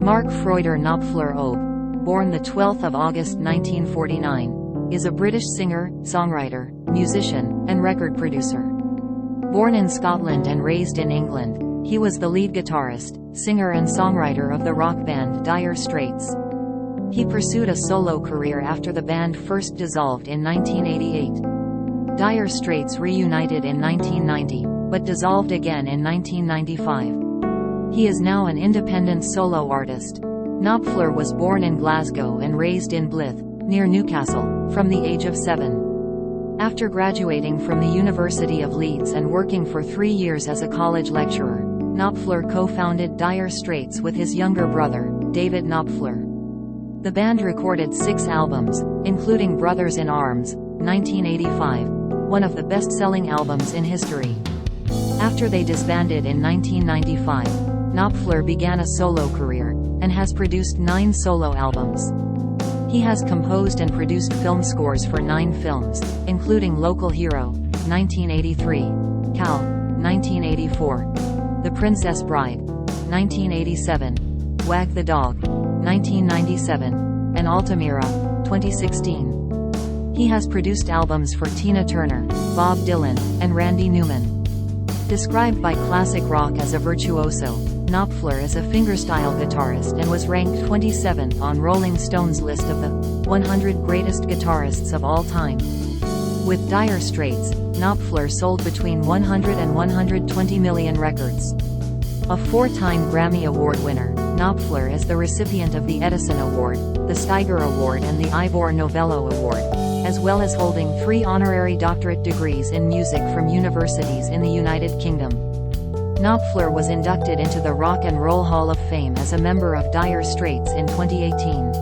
Mark Freuder Knopfler OBE, born the 12th of August 1949, is a British singer, songwriter, musician, and record producer. Born in Scotland and raised in England, he was the lead guitarist, singer and songwriter of the rock band Dire Straits. He pursued a solo career after the band first dissolved in 1988. Dire Straits reunited in 1990, but dissolved again in 1995. He is now an independent solo artist. Knopfler was born in Glasgow and raised in Blyth, near Newcastle, from the age of 7. After graduating from the University of Leeds and working for 3 years as a college lecturer, Knopfler co-founded Dire Straits with his younger brother, David Knopfler. The band recorded 6 albums, including Brothers in Arms, 1985, one of the best-selling albums in history. After they disbanded in 1995, Knopfler began a solo career, and has produced 9 solo albums. He has composed and produced film scores for 9 films, including Local Hero, 1983, Cal, 1984, The Princess Bride, 1987, Wag the Dog, 1997, and Altamira, 2016. He has produced albums for Tina Turner, Bob Dylan, and Randy Newman. Described by classic rock as a virtuoso, Knopfler is a fingerstyle guitarist and was ranked 27th on Rolling Stone's list of the 100 greatest guitarists of all time. With Dire Straits, Knopfler sold between 100 and 120 million records. A 4-time Grammy Award winner, Knopfler is the recipient of the Edison Award, the Steiger Award and the Ivor Novello Award, as well as holding 3 honorary doctorate degrees in music from universities in the United Kingdom. Knopfler was inducted into the Rock and Roll Hall of Fame as a member of Dire Straits in 2018.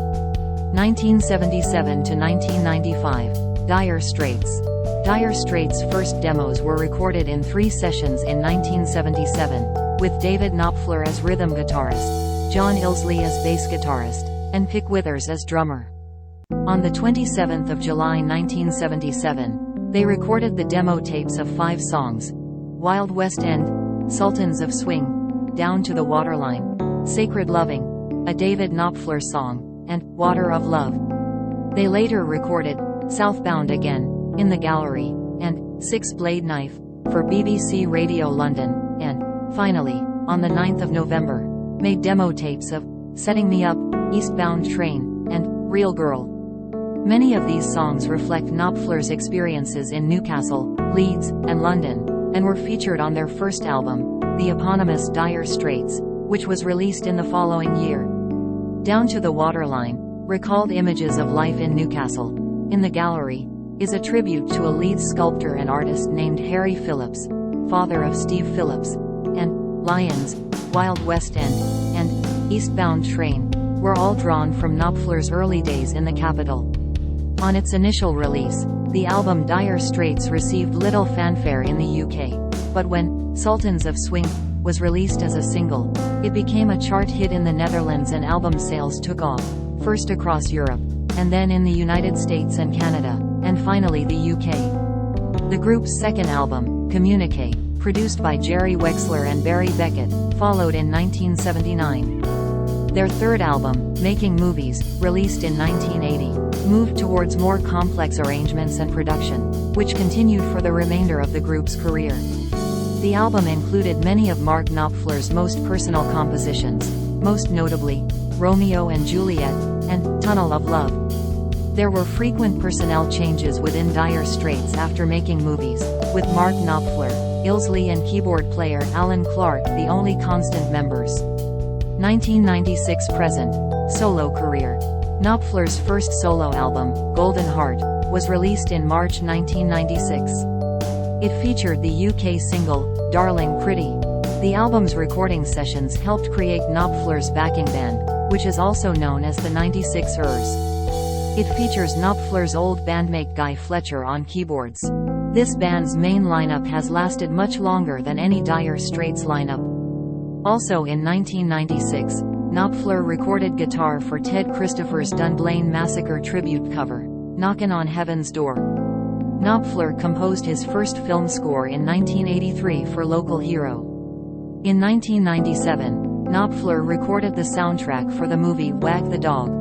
1977 to 1995, Dire Straits. Dire Straits' first demos were recorded in 3 sessions in 1977, with David Knopfler as rhythm guitarist, John Ilsley as bass guitarist, and Pick Withers as drummer. On the 27th of July 1977, they recorded the demo tapes of 5 songs: Wild West End, Sultans of Swing, Down to the Waterline, Sacred Loving, a David Knopfler song, and Water of Love. They later recorded Southbound Again, In the Gallery, and Six Blade Knife, for BBC Radio London, and, finally, on the 9th of November, made demo tapes of Setting Me Up, Eastbound Train, and Real Girl. Many of these songs reflect Knopfler's experiences in Newcastle, Leeds, and London, and were featured on their first album, the eponymous Dire Straits, which was released in the following year. Down to the Waterline recalled images of life in Newcastle. In the Gallery is a tribute to a Leeds sculptor and artist named Harry Phillips, father of Steve Phillips, and Lions, Wild West End, and Eastbound Train were all drawn from Knopfler's early days in the capital. On its initial release, the album Dire Straits received little fanfare in the UK, but when Sultans of Swing was released as a single, it became a chart hit in the Netherlands and album sales took off, first across Europe, and then in the United States and Canada, and finally the UK. The group's second album, Communique, produced by Jerry Wexler and Barry Beckett, followed in 1979. Their third album, Making Movies, released in 1980, moved towards more complex arrangements and production, which continued for the remainder of the group's career. The album included many of Mark Knopfler's most personal compositions, most notably, Romeo and Juliet, and Tunnel of Love. There were frequent personnel changes within Dire Straits after Making Movies, with Mark Knopfler, Ilsley and keyboard player Alan Clark the only constant members. 1996–present, solo career. Knopfler's first solo album, Golden Heart, was released in March 1996. It featured the UK single, Darling Pretty. The album's recording sessions helped create Knopfler's backing band, which is also known as the 96ers. It features Knopfler's old bandmate Guy Fletcher on keyboards. This band's main lineup has lasted much longer than any Dire Straits lineup. Also in 1996, Knopfler recorded guitar for Ted Christopher's Dunblane Massacre tribute cover, Knockin' on Heaven's Door. Knopfler composed his first film score in 1983 for Local Hero. In 1997, Knopfler recorded the soundtrack for the movie Wag the Dog.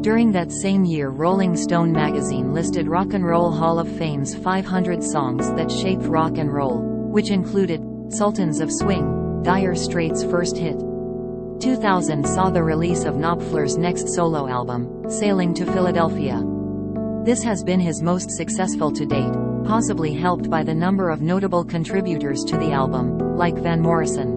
During that same year, Rolling Stone magazine listed Rock and Roll Hall of Fame's 500 songs that shaped rock and roll, which included Sultans of Swing, Dire Straits' first hit. 2000 saw the release of Knopfler's next solo album, Sailing to Philadelphia. This has been his most successful to date, possibly helped by the number of notable contributors to the album, like Van Morrison.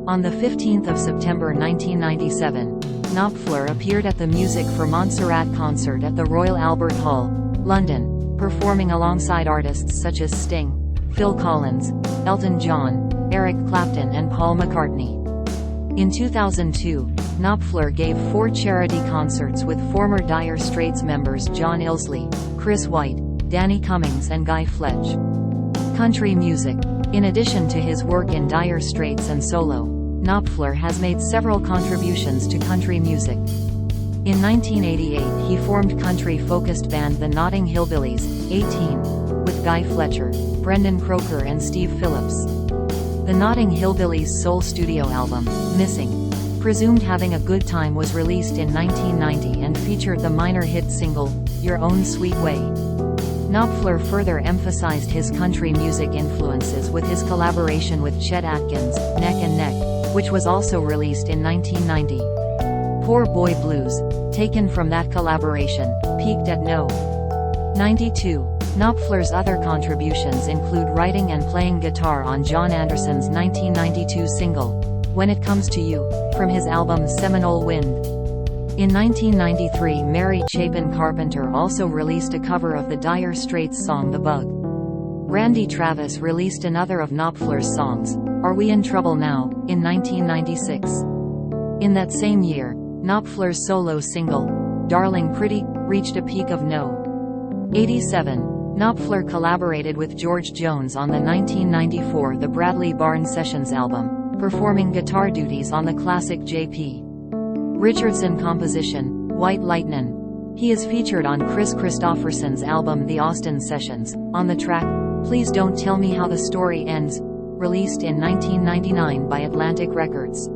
On the 15th of September 1997, Knopfler appeared at the Music for Montserrat concert at the Royal Albert Hall, London, performing alongside artists such as Sting, Phil Collins, Elton John, Eric Clapton and Paul McCartney. In 2002, Knopfler gave 4 charity concerts with former Dire Straits members John Illsley, Chris White, Danny Cummings and Guy Fletch. Country music. In addition to his work in Dire Straits and solo, Knopfler has made several contributions to country music. In 1988 he formed country-focused band the Notting Hillbillies, 18, with Guy Fletcher, Brendan Croker and Steve Phillips. The Notting Hillbillies' sole studio album, Missing, Presumed Having a Good Time, was released in 1990 and featured the minor hit single, Your Own Sweet Way. Knopfler further emphasized his country music influences with his collaboration with Chet Atkins, Neck and Neck, which was also released in 1990. Poor Boy Blues, taken from that collaboration, peaked at No. 92. Knopfler's other contributions include writing and playing guitar on John Anderson's 1992 single, When It Comes to You, from his album Seminole Wind. In 1993 Mary Chapin Carpenter also released a cover of the Dire Straits song The Bug. Randy Travis released another of Knopfler's songs, Are We in Trouble Now, in 1996. In that same year, Knopfler's solo single, Darling Pretty, reached a peak of No. 87. Knopfler collaborated with George Jones on the 1994 The Bradley Barn Sessions album, performing guitar duties on the classic J.P. Richardson composition, White Lightnin'. He is featured on Chris Christopherson's album The Austin Sessions, on the track, Please Don't Tell Me How the Story Ends, released in 1999 by Atlantic Records.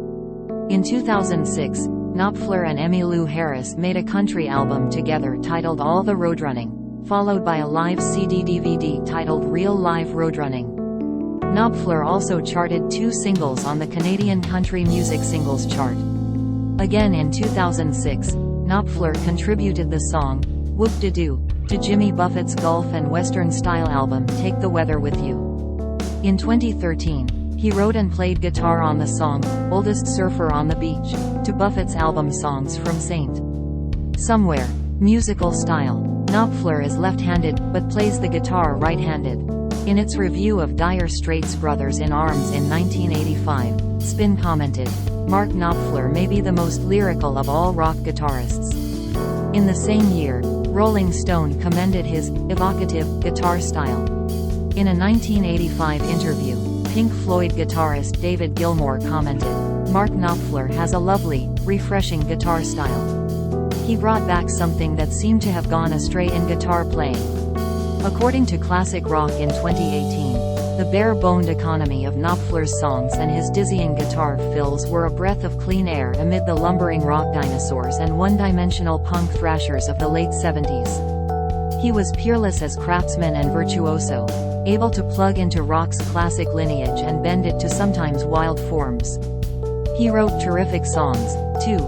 In 2006, Knopfler and Emmylou Harris made a country album together titled All the Roadrunning, followed by a live CD-DVD titled Real Live Roadrunning. Knopfler also charted 2 singles on the Canadian Country Music Singles Chart. Again in 2006, Knopfler contributed the song, Whoop-de-Doo, to Jimmy Buffett's Golf and Western-style album Take the Weather With You. In 2013, he wrote and played guitar on the song, Oldest Surfer on the Beach, to Buffett's album Songs from St. Somewhere. Musical style. Knopfler is left-handed, but plays the guitar right-handed. In its review of Dire Straits' Brothers in Arms in 1985, Spin commented, Mark Knopfler may be the most lyrical of all rock guitarists. In the same year, Rolling Stone commended his evocative guitar style. In a 1985 interview, Pink Floyd guitarist David Gilmour commented, Mark Knopfler has a lovely, refreshing guitar style. He brought back something that seemed to have gone astray in guitar playing. According to Classic Rock in 2018, the bare-boned economy of Knopfler's songs and his dizzying guitar fills were a breath of clean air amid the lumbering rock dinosaurs and one-dimensional punk thrashers of the late 70s. He was peerless as craftsman and virtuoso, able to plug into rock's classic lineage and bend it to sometimes wild forms. He wrote terrific songs, too,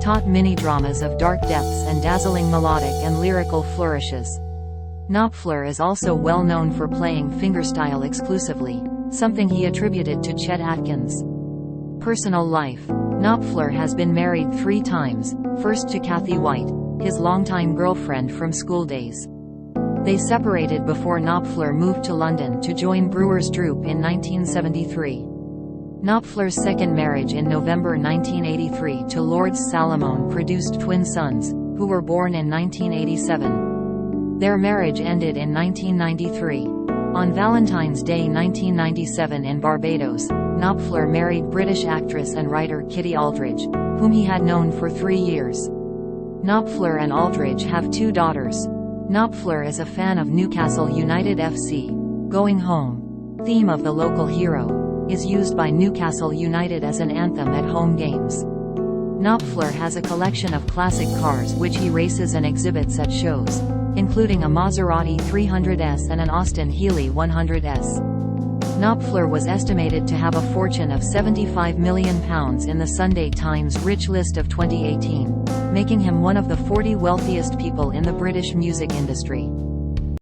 taut mini-dramas of dark depths and dazzling melodic and lyrical flourishes. Knopfler is also well known for playing fingerstyle exclusively, something he attributed to Chet Atkins. Personal life. Knopfler has been married 3 times, first to Kathy White, his longtime girlfriend from school days. They separated before Knopfler moved to London to join Brewers Droop in 1973. Knopfler's second marriage in November 1983 to Lord Salomon produced twin sons, who were born in 1987. Their marriage ended in 1993. On Valentine's Day 1997 in Barbados, Knopfler married British actress and writer Kitty Aldridge, whom he had known for 3 years. Knopfler and Aldridge have 2 daughters. Knopfler is a fan of Newcastle United FC, Going Home, theme of the local hero. is used by Newcastle United as an anthem at home games. Knopfler has a collection of classic cars which he races and exhibits at shows, including a Maserati 300S and an Austin Healey 100S. Knopfler was estimated to have a fortune of £75 million in the Sunday Times Rich List of 2018, making him one of the 40 wealthiest people in the British music industry.